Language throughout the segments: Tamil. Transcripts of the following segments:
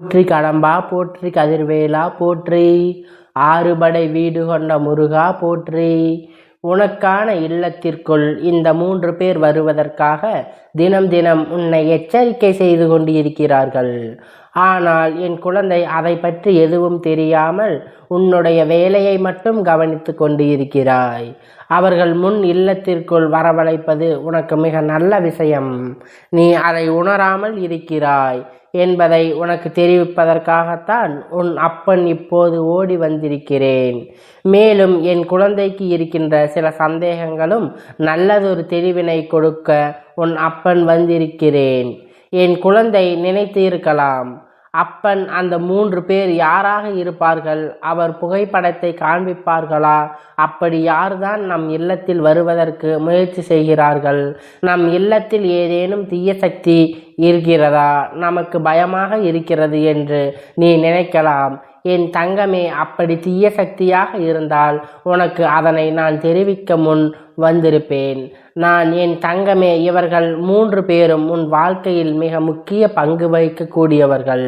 போற்றி கடம்பா போற்றி கதிர்வேலா போற்றி, ஆறுபடை வீடு கொண்ட முருகா போற்றி. உனக்கான இல்லத்திற்குள் இந்த 3 பேர் வருவதற்காக தினம் தினம் உன்னை எச்சரிக்கை செய்து கொண்டிருக்கிறார்கள். ஆனால் என் குழந்தை அதை பற்றி எதுவும் தெரியாமல் உன்னுடைய வேலையை மட்டும் கவனித்து கொண்டு இருக்கிறாய். அவர்கள் முன் இல்லத்திற்குள் வரவழைப்பது உனக்கு மிக நல்ல விஷயம். நீ அதை உணராமல் இருக்கிறாய் என்பதை உனக்கு தெரிவிப்பதற்காகத்தான் உன் அப்பன் இப்போது ஓடி வந்திருக்கிறேன். மேலும் என் குழந்தைக்கு இருக்கின்ற சில சந்தேகங்களும் நல்லதொரு தெளிவினை கொடுக்க உன் அப்பன் வந்திருக்கிறேன். என் குழந்தை நினைத்து இருக்கலாம், அப்பன் அந்த 3 பேர் யாராக இருப்பார்கள்? அவர் புகைப்படத்தை காண்பிப்பார்களா? அப்படி யார்தான் நம் இல்லத்தில் வருவதற்கு முயற்சி செய்கிறார்கள்? நம் இல்லத்தில் ஏதேனும் தீய சக்தி இருக்கிறதா? நமக்கு பயமாக இருக்கிறது என்று நீ நினைக்கலாம். என் தங்கமே, அப்படி தீய சக்தியாக இருந்தால் உனக்கு அதனை நான் தெரிவிக்க முன் வந்திருப்பேன். என் தங்கமே, இவர்கள் 3 பேரும் உன் வாழ்க்கையில் மிக முக்கிய பங்கு வகிக்கக்கூடியவர்கள்.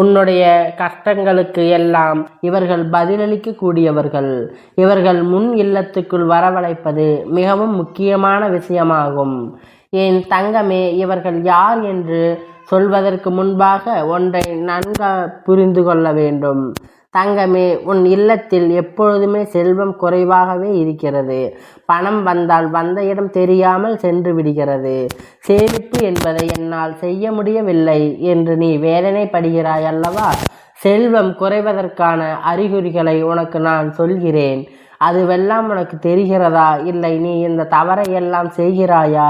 உன்னுடைய கஷ்டங்களுக்கு எல்லாம் இவர்கள் பதிலளிக்க கூடியவர்கள். இவர்கள் முன் இல்லத்துக்குள் வரவழைப்பது மிகவும் முக்கியமான விஷயமாகும். என் தங்கமே, இவர்கள் யார் என்று சொல்வதற்கு முன்பாக ஒன்றை நன்கு புரிந்து கொள்ள வேண்டும். தங்கமே, உன் இல்லத்தில் எப்பொழுதுமே செல்வம் குறைவாகவே இருக்கிறது. பணம் வந்தால் வந்த இடம் தெரியாமல் சென்று விடுகிறது. சேமிப்பு என்பதை என்னால் செய்ய முடியவில்லை என்று நீ வேதனைப்படுகிறாய் அல்லவா? செல்வம் குறைவதற்கான அறிகுறிகளை உனக்கு நான் சொல்கிறேன். அதுவெல்லாம் உனக்கு தெரிகிறதா? இல்லை நீ இந்த தவறை எல்லாம் செய்கிறாயா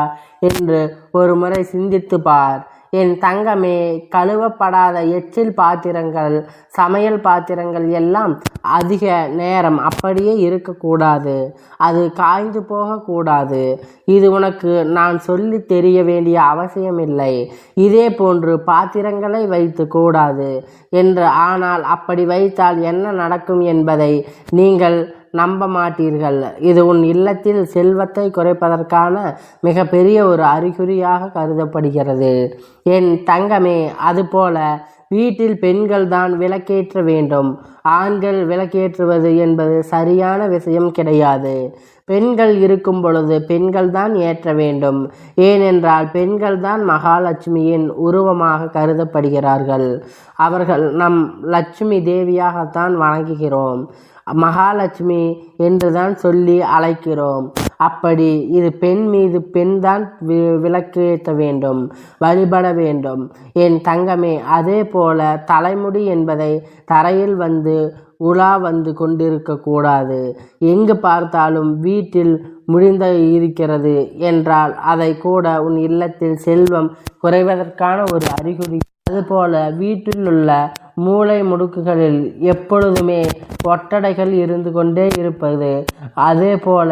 என்று ஒரு முறை சிந்தித்து பார். என் தங்கமே, கழுவப்படாத எச்சில் பாத்திரங்கள், சமையல் பாத்திரங்கள் எல்லாம் அதிக நேரம் அப்படியே இருக்கக்கூடாது. அது காய்ந்து போகக்கூடாது. இது உனக்கு நான் சொல்லி தெரிய வேண்டிய அவசியமில்லை. இதே போன்று பாத்திரங்களை வைத்து கூடாது என்று. ஆனால் அப்படி வைத்தால் என்ன நடக்கும் என்பதை நீங்கள் நம்ப மாட்டீர்கள். இது உன் இல்லத்தில் செல்வத்தை குறைப்பதற்கான மிக பெரிய ஒரு அறிகுறியாக கருதப்படுகிறது. என் தங்கமே, அதுபோல வீட்டில் பெண்கள் தான் விளக்கேற்ற வேண்டும். ஆண்கள் விளக்கேற்றுவது என்பது சரியான விஷயம் கிடையாது. பெண்கள் இருக்கும் பொழுது பெண்கள் தான் ஏற்ற வேண்டும். ஏனென்றால் பெண்கள் தான் மகாலட்சுமியின் உருவமாக கருதப்படுகிறார்கள். அவர்கள் நம் லட்சுமி தேவியாகத்தான் வணங்குகிறோம். மகாலட்சுமி என்றுதான் சொல்லி அழைக்கிறோம். அப்படி இது பெண் மீது பெண் தான் விளக்கேற்ற வேண்டும், வழிபட வேண்டும். என் தங்கமே, அதே போல தலைமுடி என்பதை தரையில் உலா வந்து கொண்டிருக்க கூடாது. எங்கு பார்த்தாலும் வீட்டில் முடிந்த இருக்கிறது என்றால் அதை கூட உன் இல்லத்தில் செல்வம் குறைவதற்கான ஒரு அறிகுறி. அதுபோல வீட்டில் உள்ள மூளை முடுக்குகளில் எப்பொழுதுமே ஒட்டடைகள் இருந்து கொண்டே இருப்பது. அதே போல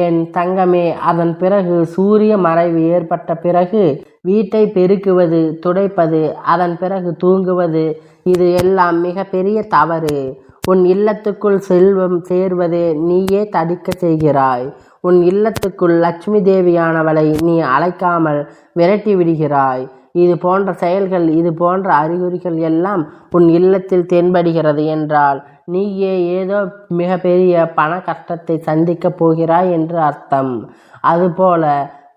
என் தங்கமே, அதன் பிறகு சூரிய மறைவு ஏற்பட்ட பிறகு வீட்டை பெருக்குவது, துடைப்பது, அதன் பிறகு தூங்குவது, இது எல்லாம் மிக பெரிய தவறு. உன் இல்லத்துக்குள் செல்வம் சேர்வதே நீயே தடுக்க செய்கிறாய். உன் இல்லத்துக்குள் லட்சுமி தேவியானவளை நீ அழைக்காமல் விரட்டி விடுகிறாய். இது போன்ற செயல்கள், இது போன்ற அறிகுறிகள் எல்லாம் உன் இல்லத்தில் தென்படுகிறது என்றால் நீயே ஏதோ மிக பெரிய பண கஷ்டத்தை சந்திக்கப் போகிறாய் என்று அர்த்தம். அதுபோல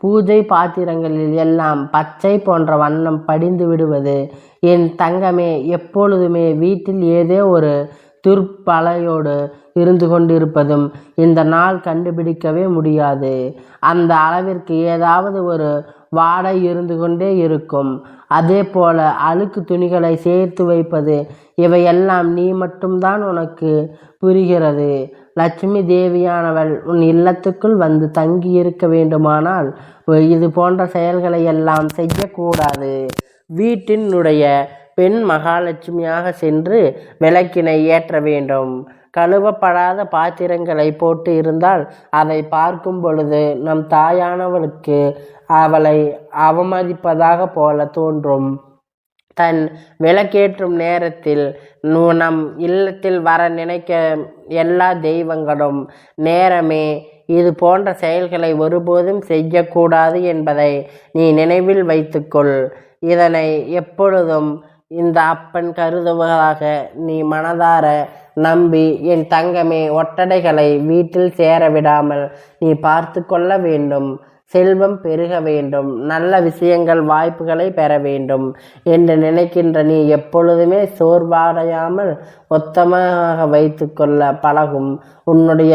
பூஜை பாத்திரங்களில் எல்லாம் பச்சை போன்ற வண்ணம் படிந்து விடுவது. என் தங்கமே, எப்பொழுதுமே வீட்டில் ஏதோ ஒரு துர்ப்பலையோடு இருந்து கொண்டிருப்பதும் இந்த நாள் கண்டுபிடிக்கவே முடியாது. அந்த அளவிற்கு ஏதாவது ஒரு வாடை இருந்து கொண்டே இருக்கும். அதே போல அழுக்கு துணிகளை சேர்த்து வைப்பது, இவையெல்லாம் நீ மட்டும்தான் உனக்கு புரிகிறது. லட்சுமி தேவியானவள் உன் இல்லத்துக்குள் வந்து தங்கி இருக்க வேண்டுமானால் இது போன்ற செயல்களை எல்லாம் செய்யக்கூடாது. வீட்டினுடைய பெண் மகாலட்சுமியாக சென்று விளக்கினை ஏற்ற வேண்டும். கழுவப்படாத பாத்திரங்களை போட்டு இருந்தால் அதை பார்க்கும் பொழுது நம் தாயானவளுக்கு அவளை அவமதிப்பதாக போல தோன்றும். தன் விளக்கேற்றும் நேரத்தில் நம் இல்லத்தில் வர நினைக்க எல்லா தெய்வங்களும் நேரமே இது போன்ற செயல்களை ஒருபோதும் செய்யக்கூடாது என்பதை நீ நினைவில் வைத்துக்கொள். இதனை எப்பொழுதும் இந்த அப்பன் கருதுவதாக நீ மனதார நம்பி என் தங்கமே ஒட்டடைகளை வீட்டில் சேர விடாமல் நீ பார்த்து கொள்ள வேண்டும். செல்வம் பெருக வேண்டும், நல்ல விஷயங்கள் வாய்ப்புகளை பெற வேண்டும் என்று நினைக்கின்ற நீ எப்பொழுதுமே சோர்வடையாமல் மொத்தமாக வைத்து கொள்ள பழகும். உன்னுடைய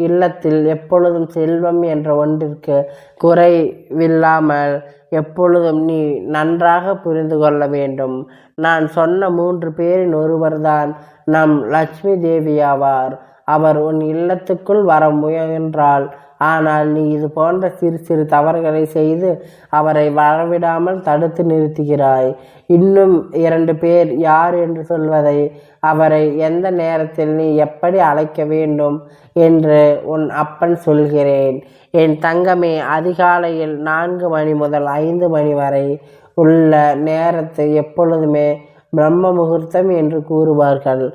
இல்லத்தில் எப்பொழுதும் செல்வம் என்ற ஒன்றிற்கு குறைவில்லாமல் எப்பொழுதும் நீ நன்றாக புரிந்து கொள்ள வேண்டும். நான் சொன்ன 3 பேரின் ஒருவர்தான் நம் லட்சுமி தேவியாவார். அவர் உன் இல்லத்துக்குள் வர முயன்றாள். ஆனால் நீ இது போன்ற சிறு சிறு தவறுகளை செய்து அவரை வரவிடாமல் தடுத்து நிறுத்துகிறாய். இன்னும் 2 பேர் யார் என்று சொல்வதை, அவரை எந்த நேரத்தில் நீ எப்படி அழைக்க வேண்டும் என்று உன் அப்பன் சொல்கிறேன். என் தங்கமே, அதிகாலையில் 4 மணி முதல் 5 மணி வரை உள்ள நேரத்தை எப்பொழுதுமே பிரம்ம முகூர்த்தம் என்று கூறுவார்கள்.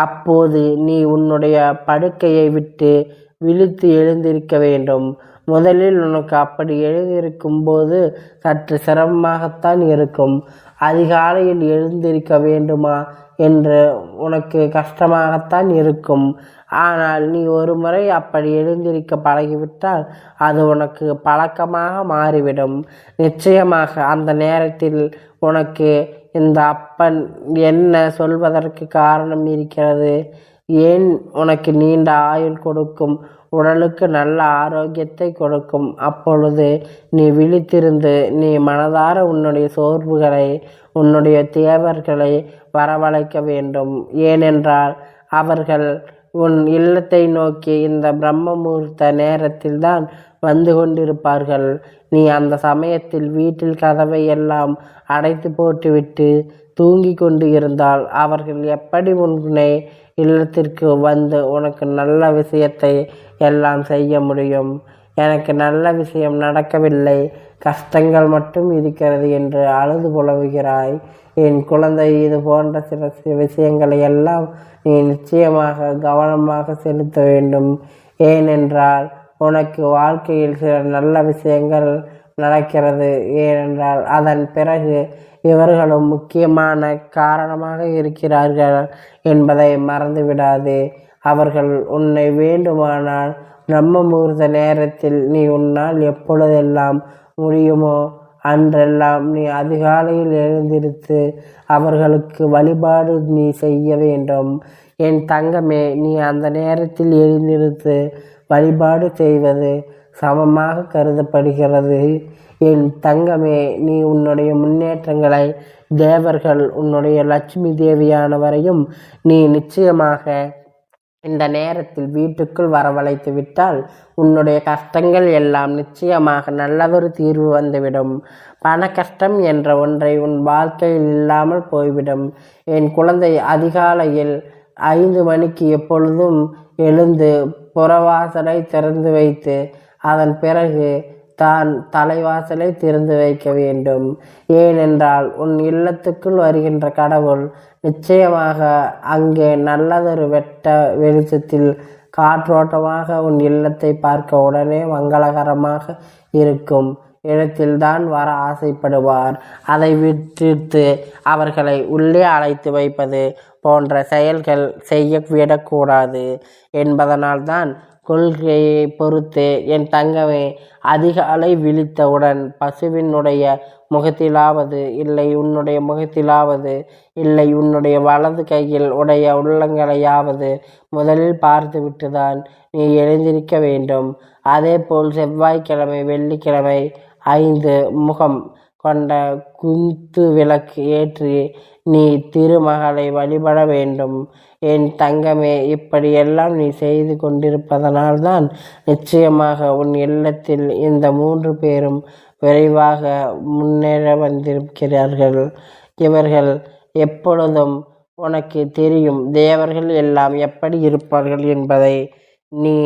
அப்போது நீ உன்னுடைய படுக்கையை விட்டு விழித்து எழுந்திருக்க வேண்டும். முதலில் உனக்கு அப்படி எழுந்திருக்கும் போது சற்று சிரமமாகத்தான் இருக்கும். அதிகாலையில் எழுந்திருக்க வேண்டுமா என்று உனக்கு கஷ்டமாகத்தான் இருக்கும். ஆனால் நீ ஒரு முறை அப்படி எழுந்திருக்க பழகிவிட்டால் அது உனக்கு பழக்கமாக மாறிவிடும். நிச்சயமாக அந்த நேரத்தில் உனக்கு இந்த அப்பன் என்ன சொல்வதற்கு காரணம் இருக்கிறது. ஏன் உனக்கு நீண்ட ஆயுள் கொடுக்கும், உடலுக்கு நல்ல ஆரோக்கியத்தை கொடுக்கும். அப்பொழுது நீ விழித்திருந்து நீ மனதார உன்னுடைய சோர்வுகளை, உன்னுடைய தேவர்களை வரவழைக்க வேண்டும். ஏனென்றால் அவர்கள் உன் இல்லத்தை நோக்கி இந்த பிரம்ம முகூர்த்த நேரத்தில் தான் வந்து கொண்டிருப்பார்கள். நீ அந்த சமயத்தில் வீட்டில் கதவை எல்லாம் அடைத்து போட்டுவிட்டு தூங்கி கொண்டு இருந்தால் அவர்கள் எப்படி உன்னை இல்லத்திற்கு வந்து உனக்கு நல்ல விஷயத்தை எல்லாம் செய்ய முடியும்? எனக்கு நல்ல விஷயம் நடக்கவில்லை, கஷ்டங்கள் மட்டும் இருக்கிறது என்று அழுது புலவுகிறாய். என் குழந்தை, இது போன்ற சில விஷயங்களை எல்லாம் நீ நிச்சயமாக கவனமாக செலுத்த வேண்டும். ஏனென்றால் உனக்கு வாழ்க்கையில் சில நல்ல விஷயங்கள் நடக்கிறது. ஏனென்றால் அதன் பிறகு இவர்களும் முக்கியமான காரணமாக இருக்கிறார்கள் என்பதை மறந்துவிடாது. அவர்கள் உன்னை வேண்டுமானால் பிரம்ம முகூர்த்த நேரத்தில் நீ உன்னால் எப்பொழுதெல்லாம் முடியுமோ அன்றெல்லாம் நீ அதிகாலையில் எழுந்திருத்து அவர்களுக்கு வழிபாடு நீ செய்ய வேண்டும். என் தங்கமே, நீ அந்த நேரத்தில் எழுந்திருத்து வழிபாடு செய்வது சமமாக கருதப்படுகிறது. என் தங்கமே, நீ உன்னுடைய முன்னேற்றங்களை தேவர்கள் உன்னுடைய லட்சுமி தேவியானவரையும் நீ நிச்சயமாக இந்த நேரத்தில் வீட்டுக்குள் வரவழைத்து விட்டால் உன்னுடைய கஷ்டங்கள் எல்லாம் நிச்சயமாக நல்லதொரு தீர்வு வந்துவிடும். பண கஷ்டம் என்ற ஒன்றை உன் வாழ்க்கையில் இல்லாமல் போய்விடும். என் குழந்தை, அதிகாலையில் 5 மணிக்கு எப்பொழுதும் எழுந்து புறவாசலை திறந்து வைத்து அதன் பிறகு தான் தலைவாசலை திறந்து வைக்க வேண்டும். ஏனென்றால் உன் இல்லத்துக்குள் வருகின்ற கடவுள் நிச்சயமாக அங்கே நல்லதொரு வெட்ட வெளிச்சத்தில் காற்றோட்டமாக உன் இல்லத்தை பார்க்க உடனே மங்களகரமாக இருக்கும் இடத்தில்தான் வர ஆசைப்படுவார். அதை விட்டுட்டு அவர்களை உள்ளே அழைத்து வைப்பது போன்ற செயல்கள் செய்யவிடக்கூடாது என்பதனால்தான் கொள்கையை பொறுத்து என் தங்கமே, அதிகாலை விழித்தவுடன் பசுவினுடைய முகத்திலாவது இல்லை உன்னுடைய முகத்திலாவது இல்லை உன்னுடைய வலது கையில் உடைய உள்ளங்களையாவது முதலில் பார்த்துவிட்டுதான் நீ எழுந்திருக்க வேண்டும். அதேபோல் செவ்வாய்க்கிழமை, வெள்ளிக்கிழமை 5 முகம் கொண்ட குத்து விளக்கு ஏற்றி நீ திருமகளை வழிபட வேண்டும். என் தங்கமே, இப்படியெல்லாம் நீ செய்து கொண்டிருப்பதனால்தான் நிச்சயமாக உன் இல்லத்தில் இந்த 3 பேரும் விரைவாக முன்னேற வந்திருக்கிறார்கள். இவர்கள் எப்பொழுதும் உனக்கு தெரியும். தேவர்கள் எல்லாம் எப்படி இருப்பார்கள் என்பதை நீ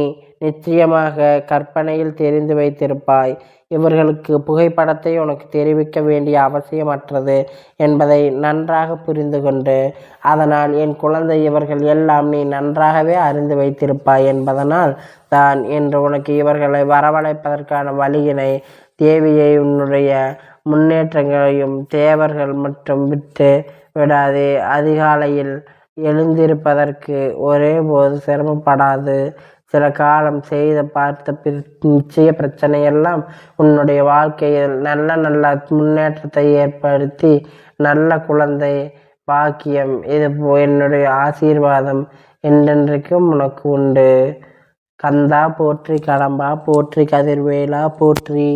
நிச்சயமாக கற்பனையில் தெரிந்து வைத்திருப்பாய். இவர்களுக்கு புகைப்படத்தை உனக்கு தெரிவிக்க வேண்டிய அவசியமற்றது என்பதை நன்றாக புரிந்து கொண்டு, அதனால் என் குழந்தை, இவர்கள் எல்லாம் நீ நன்றாகவே அறிந்து வைத்திருப்பாய் என்பதனால் தான் என்று உனக்கு இவர்களை வரவழைப்பதற்கான வழியினை தேவியை உன்னுடைய முன்னேற்றங்களையும் தேவர்கள் மற்றும் விட்டு விடாதே. அதிகாலையில் எழுந்திருப்பதற்கு ஒரே போது சிரமப்படாது. சில காலம் செய்த பார்த்த நிச்சய பிரச்சனையெல்லாம் உன்னுடைய வாழ்க்கையில் நல்ல நல்ல முன்னேற்றத்தை ஏற்படுத்தி நல்ல குழந்தை பாக்கியம் இது என்னுடைய ஆசீர்வாதம் என்றென்றைக்கும் உனக்கு உண்டு. கந்தா போற்றி, கடம்பா போற்றி, கதிர்வேலா போற்றி.